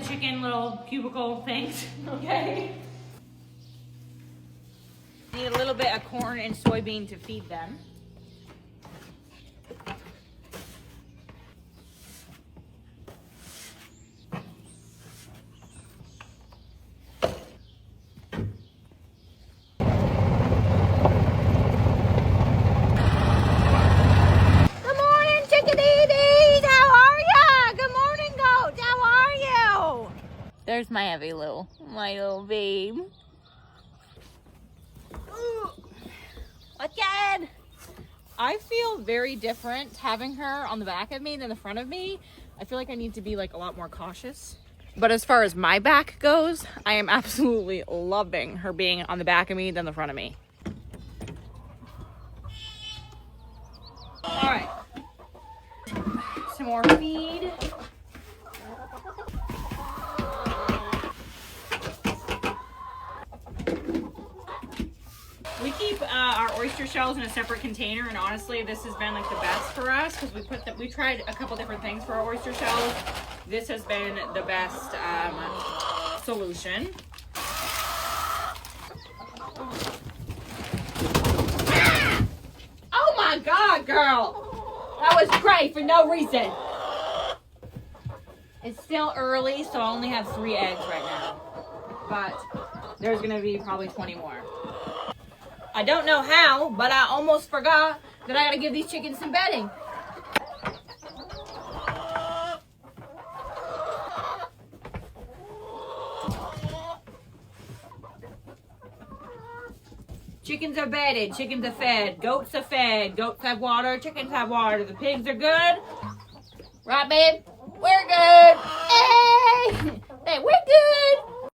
chicken little cubicle things, okay? Need a little bit of corn and soybean to feed them. There's my heavy little babe. Again, I feel very different having her on the back of me than the front of me. I feel like I need to be like a lot more cautious. But as far as my back goes, I am absolutely loving her being on the back of me than the front of me. All right, some more feed. We keep our oyster shells in a separate container, and honestly, this has been like the best for us because we tried a couple different things for our oyster shells. This has been the best solution. Oh my God, girl! That was great for no reason. It's still early, so I only have 3 eggs right now, but there's gonna be probably 20 more. I don't know how, but I almost forgot that I gotta give these chickens some bedding. Chickens are bedded, chickens are fed, goats are fed, goats have water, chickens have water. The pigs are good. Right, babe? We're good.